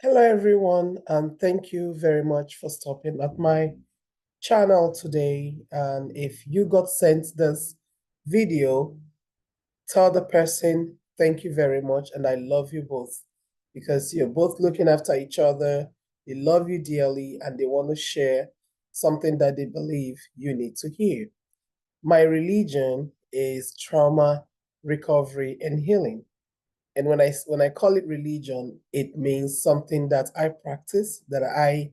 Hello, everyone, and thank you very much for stopping at my channel today. And if you got sent this video, tell the person thank you very much, and I love you both because you're both looking after each other. They love you dearly, and they want to share something that they believe you need to hear. My religion is trauma, recovery, and healing. And when I call it religion, it means something that I practice, that I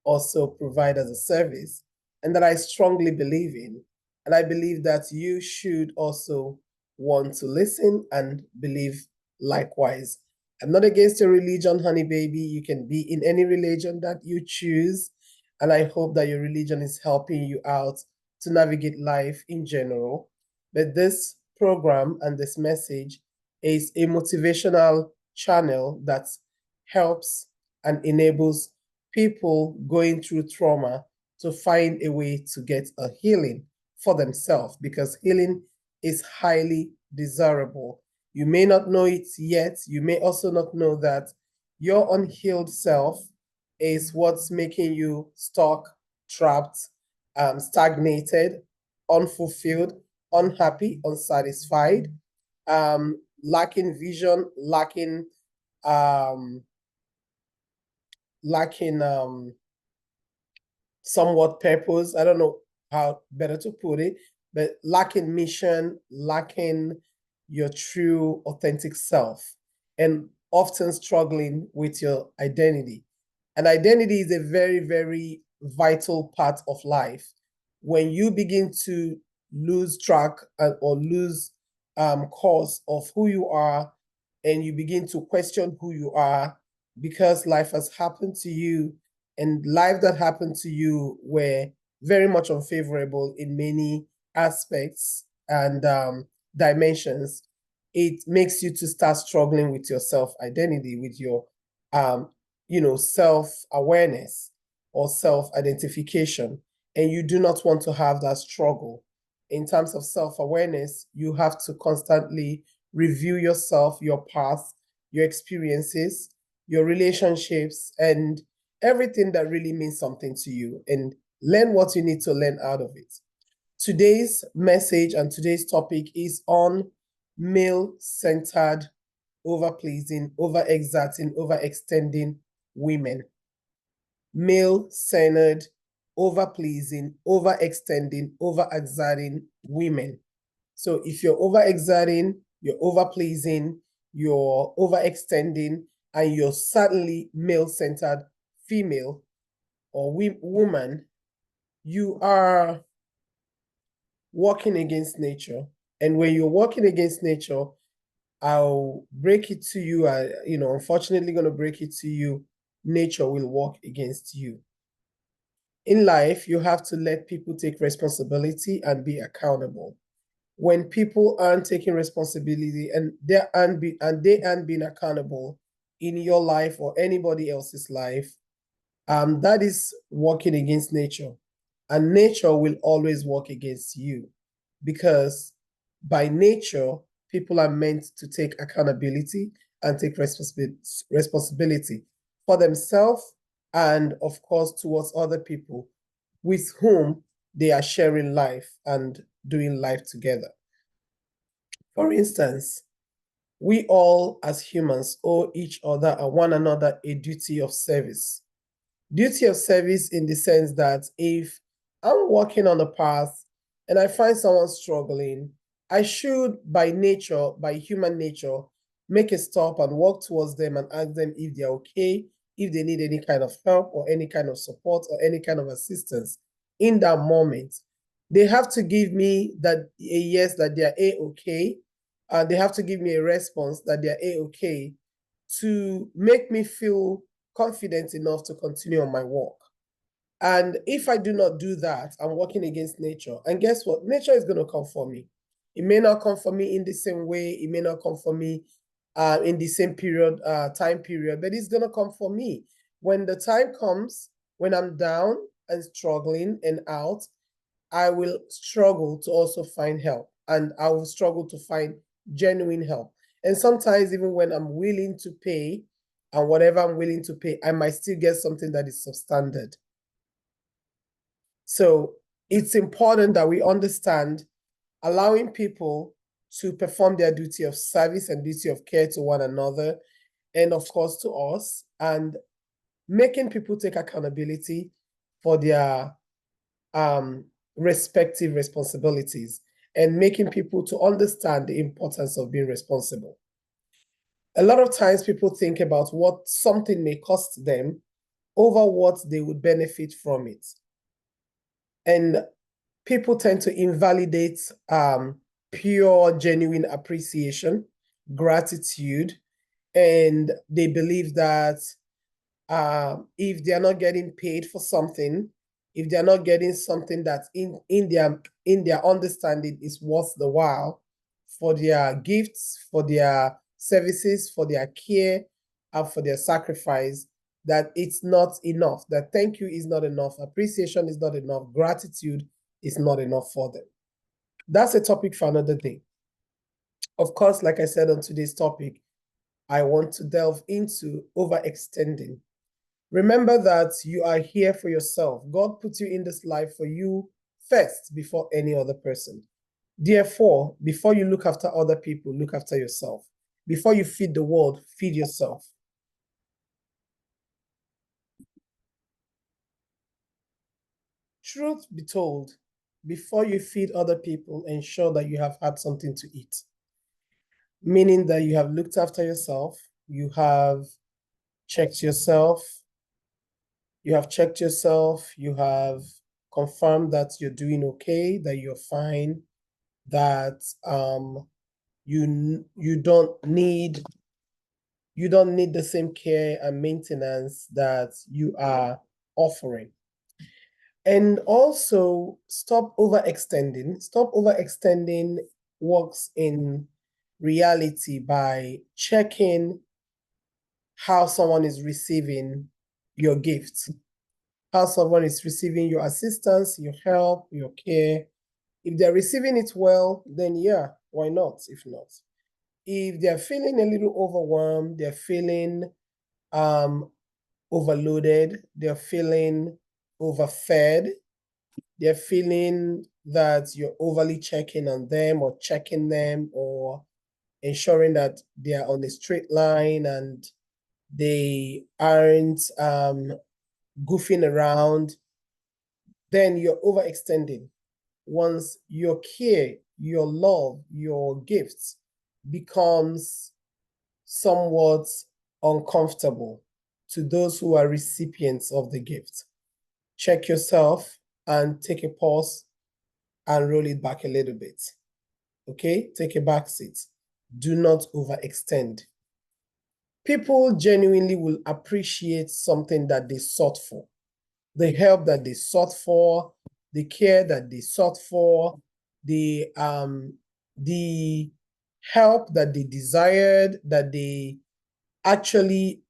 also provide as a service, and that I strongly believe in. And I believe that you should also want to listen and believe likewise. I'm not against your religion, honey baby. You can be in any religion that you choose. And I hope that your religion is helping you out to navigate life in general. But this program and this message is a motivational channel that helps and enables people going through trauma to find a way to get a healing for themselves, because healing is highly desirable. You may not know it yet. You may also not know that your unhealed self is what's making you stuck, trapped, stagnated, unfulfilled, unhappy, unsatisfied, lacking vision, um, lacking somewhat purpose. I don't know how better to put it, but lacking mission, lacking your true authentic self, and often struggling with your identity. And identity is a very, very vital part of life. When you begin to lose track or lose course of who you are, and you begin to question who you are because life has happened to you, and life that happened to you were very much unfavorable in many aspects and dimensions, it makes you to start struggling with your self-identity, with your self-awareness or self-identification. And you do not want to have that struggle. In terms of self-awareness, you have to constantly review yourself, your past, your experiences, your relationships, and everything that really means something to you, and learn what you need to learn out of it. Today's message and today's topic is on male-centered, overpleasing, overexerting, overextending women. Male-centered, overpleasing, overextending, overexerting women. So if you're overexerting, you're overpleasing, you're overextending, and you're certainly male-centered female or woman, you are working against nature. And when you're working against nature, I'll break it to you. Unfortunately, going to break it to you. Nature will work against you. In life, you have to let people take responsibility and be accountable. When people aren't taking responsibility and they aren't being accountable in your life or anybody else's life, that is working against nature. And nature will always work against you, because by nature, people are meant to take accountability and take responsibility for themselves and, of course, towards other people with whom they are sharing life and doing life together. For instance, we all as humans owe each other and one another a duty of service. Duty of service in the sense that if I'm walking on a path and I find someone struggling, I should, by nature, by human nature, make a stop and walk towards them and ask them if they're okay, if they need any kind of help or any kind of support or any kind of assistance in that moment. They have to give me that a yes, that they're a-okay. They have to give me a response that they're a-okay to make me feel confident enough to continue on my walk. And if I do not do that, I'm working against nature. And guess what? Nature is going to come for me. It may not come for me in the same way. It may not come for me in the same time period, but it's going to come for me. When the time comes, when I'm down and struggling and out, I will struggle to also find help, and I will struggle to find genuine help. And sometimes even when I'm willing to pay and whatever I'm willing to pay, I might still get something that is substandard. So it's important that we understand allowing people to perform their duty of service and duty of care to one another, and of course to us, and making people take accountability for their respective responsibilities, and making people to understand the importance of being responsible. A lot of times people think about what something may cost them over what they would benefit from it. And people tend to invalidate pure, genuine appreciation, gratitude, and they believe that if they're not getting paid for something, if they're not getting something that in their understanding is worth the while for their gifts, for their services, for their care, and for their sacrifice, that it's not enough, that thank you is not enough, appreciation is not enough, gratitude is not enough for them. That's a topic for another day. Of course, like I said on today's topic, I want to delve into overextending. Remember that you are here for yourself. God put you in this life for you first before any other person. Therefore, before you look after other people, look after yourself. Before you feed the world, feed yourself. Truth be told, before you feed other people, ensure that you have had something to eat. Meaning that you have looked after yourself, you have checked yourself, you have confirmed that you're doing okay, that you're fine, that you don't need the same care and maintenance that you are offering. And also stop overextending. Stop overextending works in reality by checking how someone is receiving your gift, how someone is receiving your assistance, your help, your care. If they're receiving it well, then yeah, why not? If not, if they're feeling a little overwhelmed, they're feeling overloaded, they're feeling overfed, they're feeling that you're overly checking on them or checking them or ensuring that they are on a straight line and they aren't goofing around, then you're overextending. Once your care, your love, your gifts becomes somewhat uncomfortable to those who are recipients of the gift, check yourself and take a pause and roll it back a little bit. Okay, take a back seat. Do not overextend. People genuinely will appreciate something that they sought for, the help that they sought for, the care that they sought for, the help that they desired, that they actually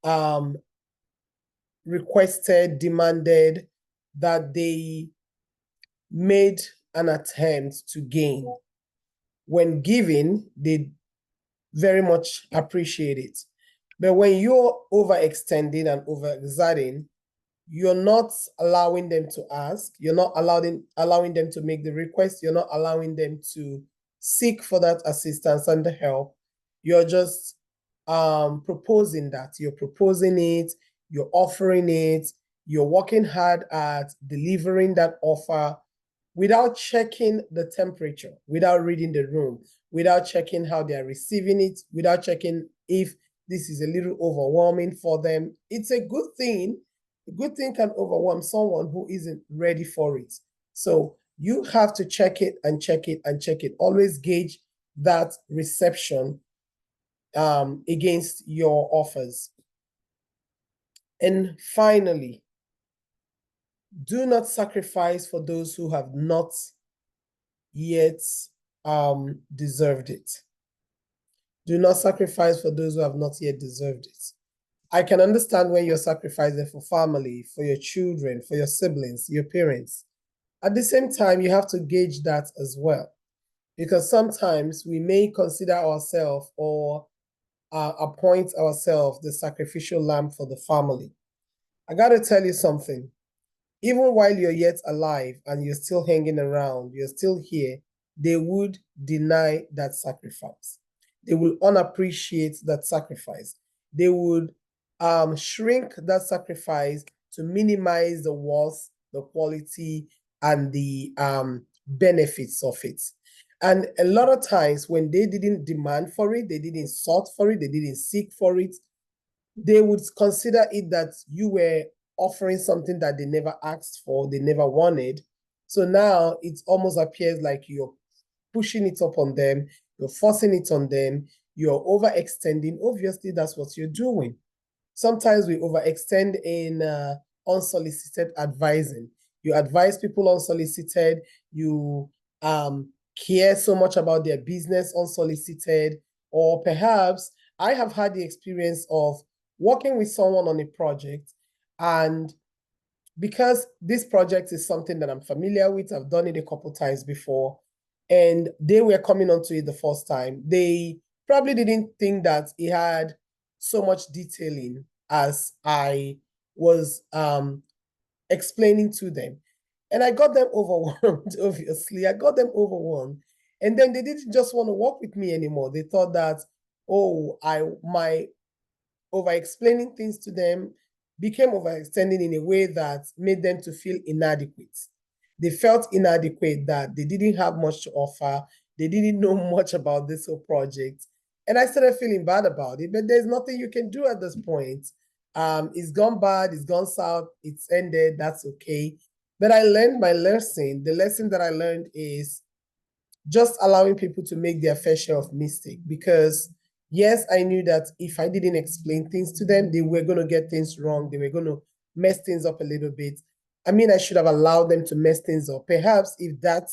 requested, demanded, that they made an attempt to gain. When giving, they very much appreciate it. But when you're overextending and overexerting, you're not allowing them to ask, you're not allowing them to make the request, you're not allowing them to seek for that assistance and the help. You're just proposing that. You're proposing it, you're offering it, you're working hard at delivering that offer without checking the temperature, without reading the room, without checking how they are receiving it, without checking if this is a little overwhelming for them. It's a good thing. A good thing can overwhelm someone who isn't ready for it. So you have to check it and check it and check it. Always gauge that reception against your offers. And finally, do not sacrifice for those who have not yet deserved it. Do not sacrifice for those who have not yet deserved it. I can understand when you're sacrificing for family, for your children, for your siblings, your parents. At the same time, you have to gauge that as well. Because sometimes we may consider ourselves or appoint ourselves the sacrificial lamb for the family. I got to tell you something. Even while you're yet alive and you're still hanging around, you're still here, they would deny that sacrifice. They will unappreciate that sacrifice. They would shrink that sacrifice to minimize the worth, the quality, and the benefits of it. And a lot of times when they didn't demand for it, they didn't sought for it, they didn't seek for it, they would consider it that you were offering something that they never asked for, they never wanted. So now it almost appears like you're pushing it up on them, you're forcing it on them, you're overextending. Obviously, that's what you're doing. Sometimes we overextend in unsolicited advising. You advise people unsolicited, you care so much about their business unsolicited, or perhaps I have had the experience of working with someone on a project, and because this project is something that I'm familiar with, I've done it a couple times before, and they were coming onto it the first time. They probably didn't think that it had so much detailing as I was explaining to them. And I got them overwhelmed, obviously. I got them overwhelmed. And then they didn't just want to work with me anymore. They thought that, oh, my over explaining things to them became overextending in a way that made them to feel inadequate. They felt inadequate, that they didn't have much to offer. They didn't know much about this whole project. And I started feeling bad about it, but there's nothing you can do at this point. It's gone bad, it's gone south, it's ended, that's okay. But I learned my lesson. The lesson that I learned is just allowing people to make their fair share of mistake, because yes, I knew that if I didn't explain things to them, they were going to get things wrong. They were going to mess things up a little bit. I mean, I should have allowed them to mess things up. Perhaps if that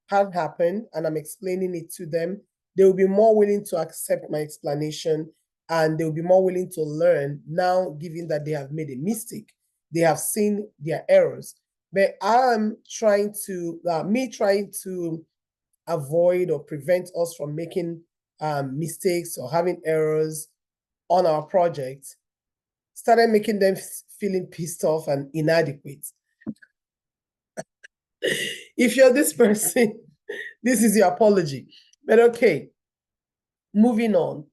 had happened and I'm explaining it to them, they will be more willing to accept my explanation, and they will be more willing to learn now, given that they have made a mistake. They have seen their errors. But I'm trying to, trying to avoid or prevent us from making mistakes or having errors on our project, started making them feeling pissed off and inadequate. If you're this person, this is your apology. But okay, moving on.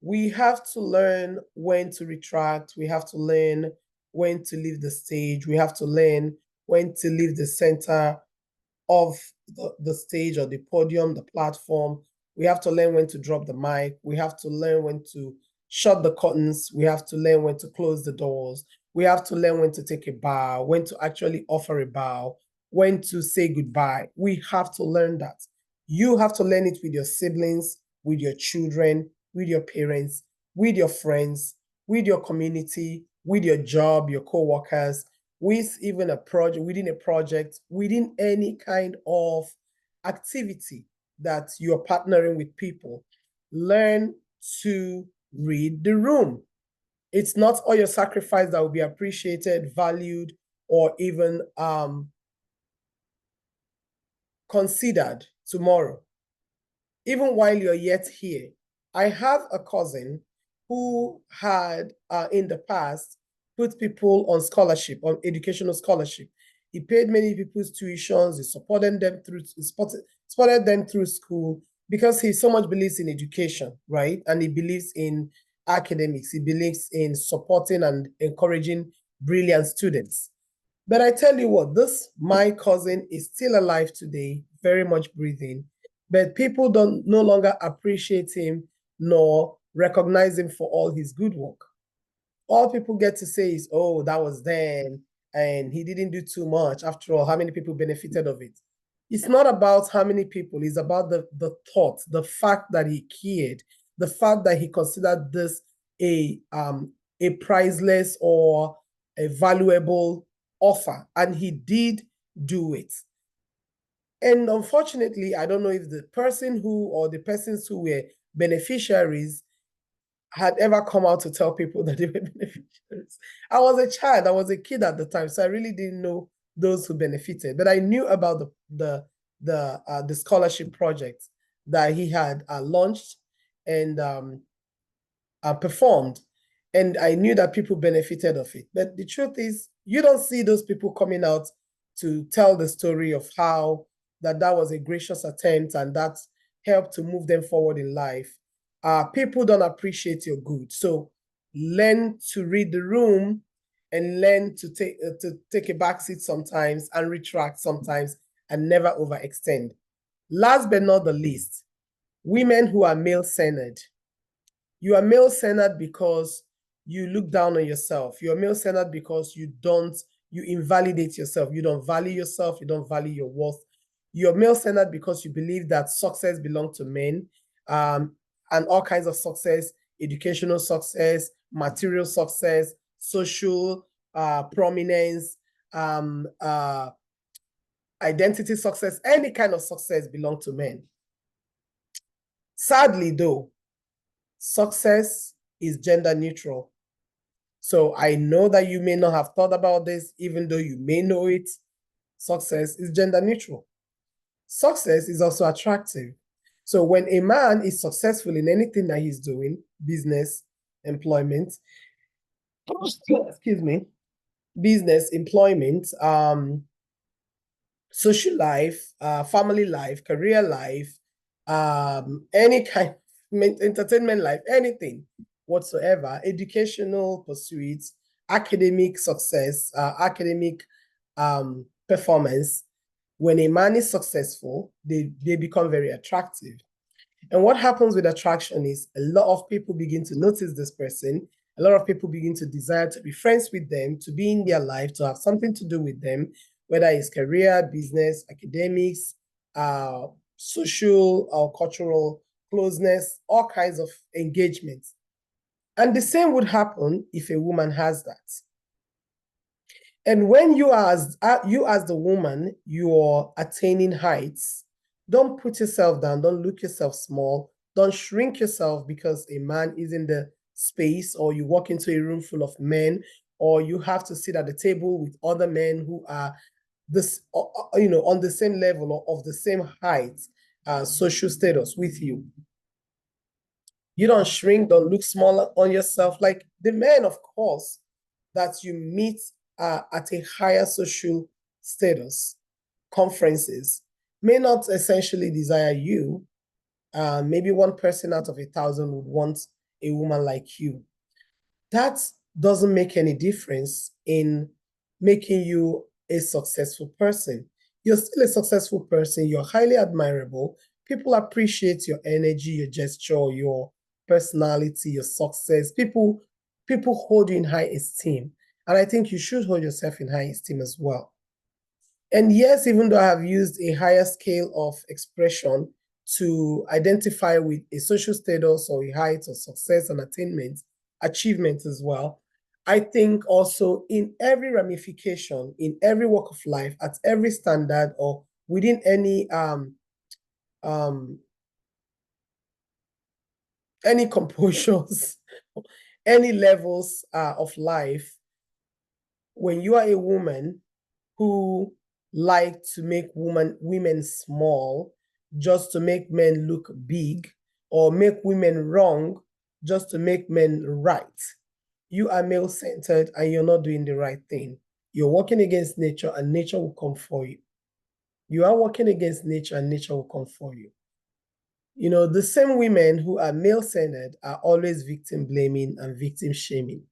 We have to learn when to retract. We have to learn when to leave the stage. We have to learn when to leave the center of the stage or the podium, the platform. We have to learn when to drop the mic. We have to learn when to shut the curtains. We have to learn when to close the doors. We have to learn when to take a bow, when to actually offer a bow, when to say goodbye. We have to learn that. You have to learn it with your siblings, with your children, with your parents, with your friends, with your community, with your job, your co-workers, with even a project, within any kind of activity that you're partnering with people. Learn to read the room. It's not all your sacrifice that will be appreciated, valued, or even considered tomorrow. Even while you're yet here, I have a cousin who had in the past put people on scholarship, on educational scholarship. He paid many people's tuitions, he supported them through school, because he so much believes in education, right? And he believes in academics. He believes in supporting and encouraging brilliant students. But I tell you what, my cousin is still alive today, very much breathing, but people don't no longer appreciate him nor recognize him for all his good work. All people get to say is, oh, that was then, and he didn't do too much. After all, how many people benefited of it? It's not about how many people, it's about the thought, the fact that he cared, the fact that he considered this a priceless or a valuable offer, and he did do it. And unfortunately, I don't know if the person who or the persons who were beneficiaries had ever come out to tell people that they were beneficiaries. I was a child, I was a kid at the time, so I really didn't know those who benefited. But I knew about the scholarship project that he had launched, and performed. And I knew that people benefited of it. But the truth is, you don't see those people coming out to tell the story of how that was a gracious attempt and that helped to move them forward in life. People don't appreciate your good. So learn to read the room and learn to take a backseat sometimes and retract sometimes and never overextend. Last but not the least, women who are male-centered. You are male-centered because you look down on yourself. You're male-centered because you invalidate yourself. You don't value yourself. You don't value your worth. You're male-centered because you believe that success belongs to men, and all kinds of success, educational success, material success, social prominence, identity success, any kind of success belongs to men. Sadly, though, success is gender neutral. So I know that you may not have thought about this, even though you may know it. Success is gender neutral. Success is also attractive. So when a man is successful in anything that he's doing, business, employment, excuse me, business, employment, social life, family life, career life, any kind of entertainment life, anything whatsoever, educational pursuits, academic success, academic performance. When a man is successful, they become very attractive. And what happens with attraction is a lot of people begin to notice this person. A lot of people begin to desire to be friends with them, to be in their life, to have something to do with them, whether it's career, business, academics, social or cultural closeness, all kinds of engagements. And the same would happen if a woman has that. And when you as the woman, you're attaining heights, don't put yourself down, don't look yourself small, don't shrink yourself because a man is in the space, or you walk into a room full of men, or you have to sit at the table with other men who are this, on the same level or of the same height, social status with you. You don't shrink, don't look smaller on yourself. Like the men, of course, that you meet at a higher social status, conferences, may not essentially desire you. Maybe one person out of 1,000 would want a woman like you. That doesn't make any difference in making you a successful person. You're still a successful person. You're highly admirable. People appreciate your energy, your gesture, your personality, your success. People hold you in high esteem. And I think you should hold yourself in high esteem as well. And yes, even though I have used a higher scale of expression to identify with a social status or a height of success and achievement as well, I think also in every ramification, in every walk of life, at every standard, or within any compositions, any levels of life, when you are a woman who like to make women small just to make men look big, or make women wrong just to make men right, you are male-centered and you're not doing the right thing. You're working against nature and nature will come for you. You are working against nature and nature will come for you. You know, the same women who are male-centered are always victim blaming and victim shaming.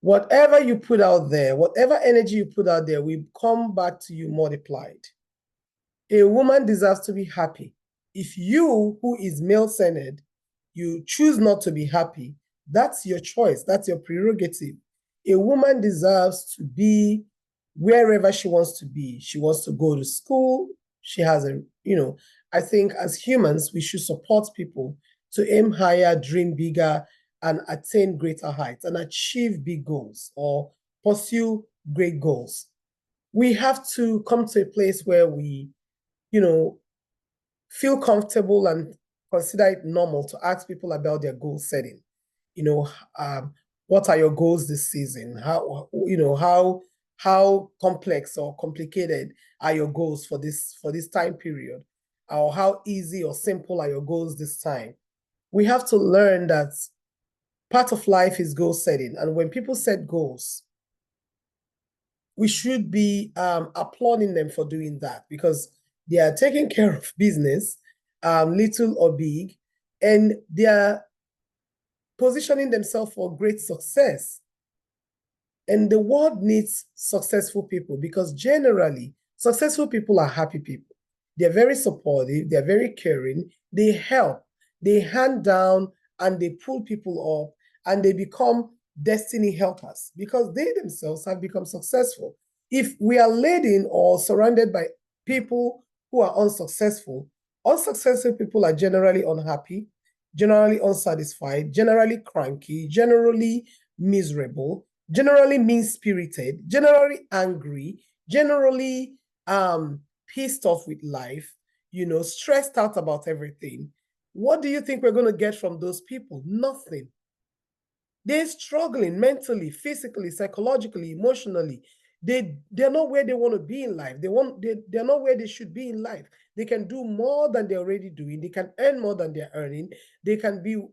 Whatever you put out there, whatever energy you put out there will come back to you multiplied. A woman deserves to be happy. If you, who is male-centered, you choose not to be happy, that's your choice. That's your prerogative. A woman deserves to be wherever she wants to be. She wants to go to school. She has I think as humans, we should support people to aim higher, dream bigger, and attain greater heights and achieve big goals or pursue great goals. We have to come to a place where we, feel comfortable and consider it normal to ask people about their goal setting. What are your goals this season? How complex or complicated are your goals for this time period? Or how easy or simple are your goals this time? We have to learn that part of life is goal setting. And when people set goals, we should be applauding them for doing that, because they are taking care of business, little or big, and they are positioning themselves for great success. And the world needs successful people, because generally, successful people are happy people. They're very supportive, they're very caring, they help, they hand down, and they pull people up, and they become destiny helpers because they themselves have become successful. If we are laden or surrounded by people who are unsuccessful, unsuccessful people are generally unhappy, generally unsatisfied, generally cranky, generally miserable, generally mean-spirited, generally angry, generally pissed off with life, stressed out about everything. What do you think we're going to get from those people? Nothing. They're struggling mentally, physically, psychologically, emotionally. They're not where they want to be in life. They're not where they should be in life. They can do more than they're already doing. They can earn more than they're earning. They can be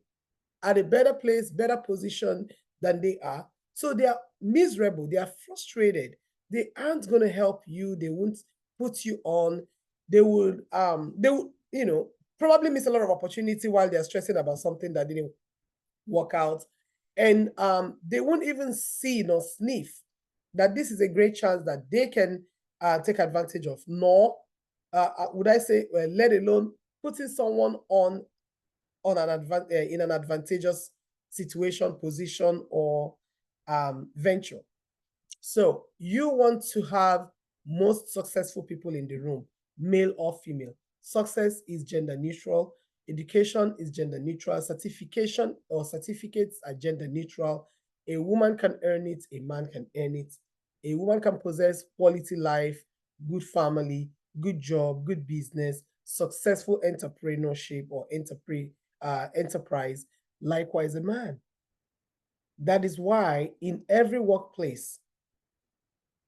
at a better place, better position than they are. So they are miserable. They are frustrated. They aren't going to help you. They won't put you on. They would, probably miss a lot of opportunity while they're stressing about something that didn't work out. And they won't even see nor sniff that this is a great chance that they can take advantage of, nor would I say, let alone putting someone on in an advantageous situation, position, or venture. So you want to have most successful people in the room, male or female. Success is gender neutral. Education is gender neutral. Certification or certificates are gender neutral. A woman can earn it. A man can earn it. A woman can possess quality life, good family, good job, good business, successful entrepreneurship or enterprise. Likewise, a man. That is why in every workplace,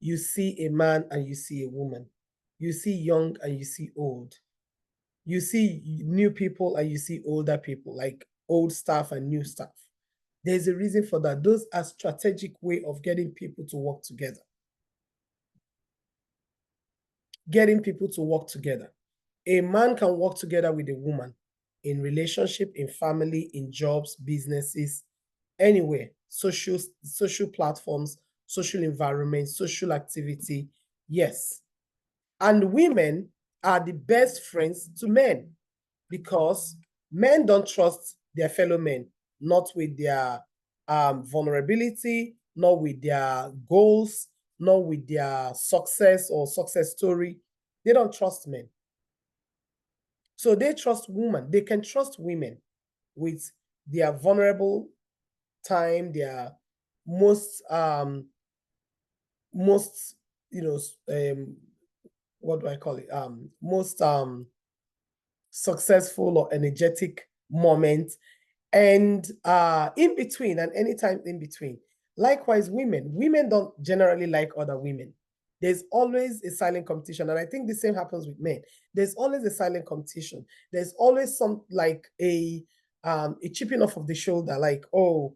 you see a man and you see a woman. You see young and you see old. You see new people and you see older people, like old staff and new staff. There's a reason for that. Those are strategic way of getting people to work together. Getting people to work together. A man can work together with a woman in relationship, in family, in jobs, businesses, anywhere, social platforms, social environment, social activity. Yes. And women are the best friends to men, because men don't trust their fellow men, not with their vulnerability, not with their goals, not with their success or success story. They don't trust men. So they trust women. They can trust women with their vulnerable time, their most most what do I call it? Most successful or energetic moment, and in between, and anytime in between. Likewise, women don't generally like other women. There's always a silent competition, and I think the same happens with men. There's always a silent competition. There's always some, like a chipping off of the shoulder, like, oh,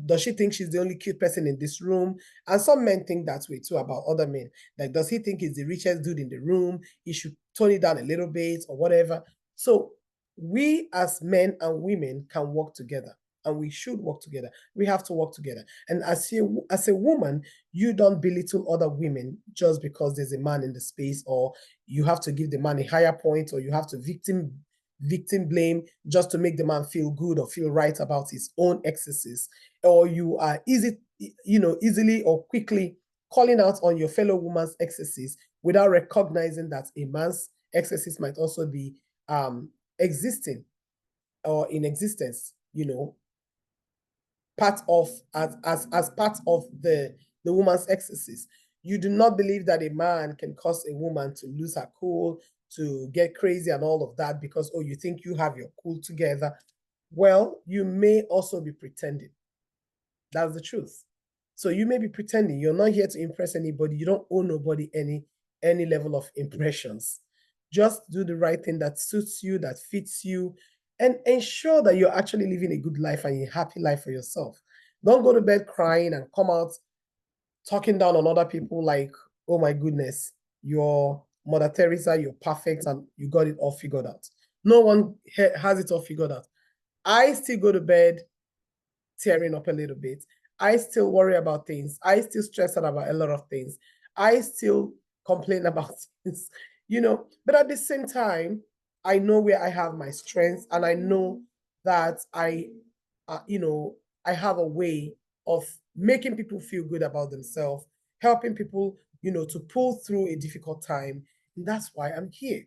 does she think she's the only cute person in this room? And some men think that way too about other men. Like, does he think he's the richest dude in the room? He should tone it down a little bit or whatever. So we as men and women can work together, and we should work together. We have to work together. And as a woman, you don't belittle other women just because there's a man in the space, or you have to give the man a higher point, or you have to victim blame just to make the man feel good or feel right about his own excesses, or you are easily or quickly calling out on your fellow woman's excesses without recognizing that a man's excesses might also be existing or in existence, part of as part of the woman's excesses. You do not believe that a man can cause a woman to lose her cool, to get crazy and all of that because, oh, you think you have your cool together. Well, you may also be pretending. That's the truth. So you may be pretending. You're not here to impress anybody. You don't owe nobody any level of impressions. Just do the right thing that suits you, that fits you, and ensure that you're actually living a good life and a happy life for yourself. Don't go to bed crying and come out talking down on other people like, oh my goodness, you're Mother Teresa, you're perfect and you got it all figured out. No one has it all figured out. I still go to bed tearing up a little bit. I still worry about things. I still stress out about a lot of things. I still complain about things, but at the same time, I know where I have my strengths and I know that I have a way of making people feel good about themselves, helping people, to pull through a difficult time. And that's why I'm here.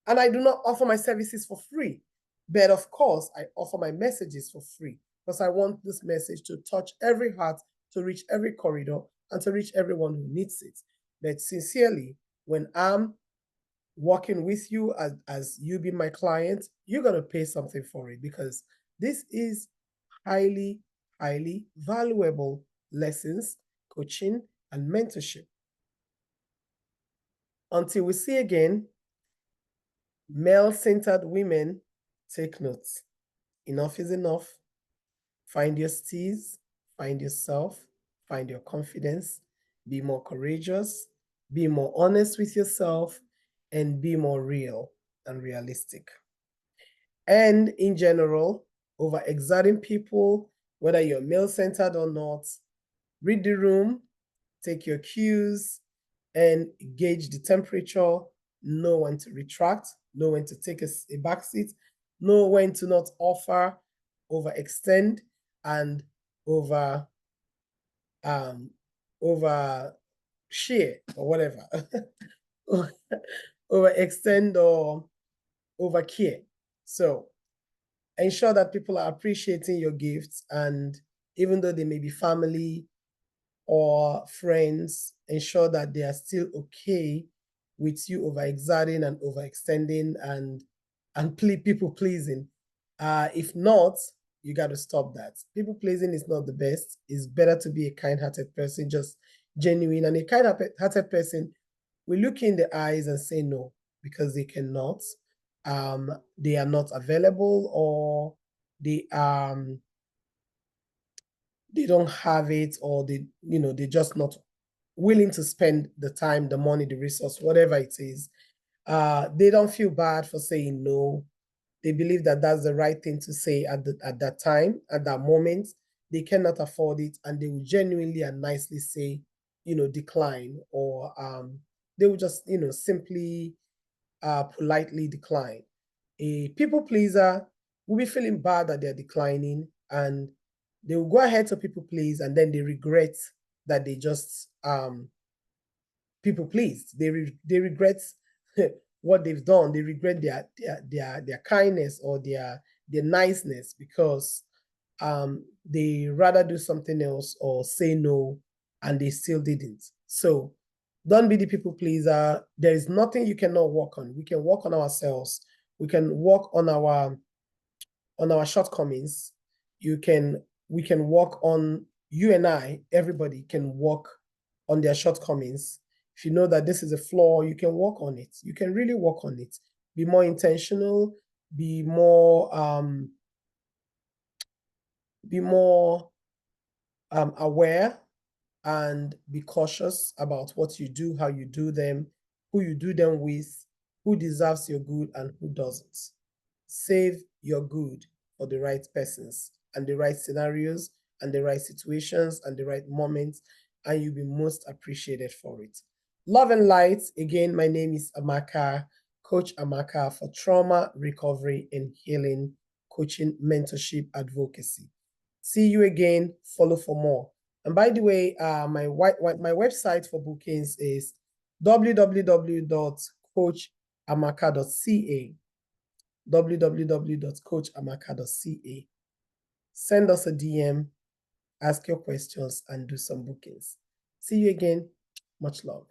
And I do not offer my services for free. But of course, I offer my messages for free because I want this message to touch every heart, to reach every corridor, and to reach everyone who needs it. But sincerely, when I'm working with you as you be my client, you're going to pay something for it because this is highly, highly valuable lessons, coaching, and mentorship. Until we see again, male-centered women, take notes. Enough is enough. Find your steez, find yourself, find your confidence, be more courageous, be more honest with yourself, and be more real and realistic. And in general, overexerting people, whether you're male-centered or not, read the room, take your cues, and gauge the temperature, know when to retract, know when to take a back seat, know when to not offer, overextend, and over share or whatever. Overextend or over care. So ensure that people are appreciating your gifts, and even though they may be family or friends, ensure that they are still okay with you overexerting and overextending and people pleasing. If not, you got to stop that. People pleasing is not the best. It's better to be a kind-hearted person, just genuine. And a kind-hearted person will look in the eyes and say no because they cannot. They are not available, or they don't have it, or they're just not willing to spend the time, the money, the resource, whatever it is. They don't feel bad for saying no. They believe that that's the right thing to say at that time, at that moment. They cannot afford it, and they will genuinely and nicely say, decline, or they will just, simply politely decline. A people pleaser will be feeling bad that they're declining, and they will go ahead to people please, and then they regret that they just people pleased. They regret what they've done. They regret their kindness or their niceness because they rather do something else or say no, and they still didn't. So don't be the people pleaser. There is nothing you cannot work on. We can work on ourselves. We can work on our shortcomings. We can work on, you and I, everybody can work on their shortcomings. If you know that this is a flaw, you can work on it. You can really work on it. Be more intentional, be more aware, and be cautious about what you do, how you do them, who you do them with, who deserves your good and who doesn't. Save your good for the right persons and the right scenarios and the right situations and the right moments, and you'll be most appreciated for it. Love and light. Again, my name is Amaka, Coach Amaka, for trauma, recovery, and healing, coaching, mentorship, advocacy. See you again. Follow for more. And by the way, my website for bookings is www.coachamaka.ca. www.coachamaka.ca. Send us a DM, ask your questions, and do some bookings. See you again. Much love.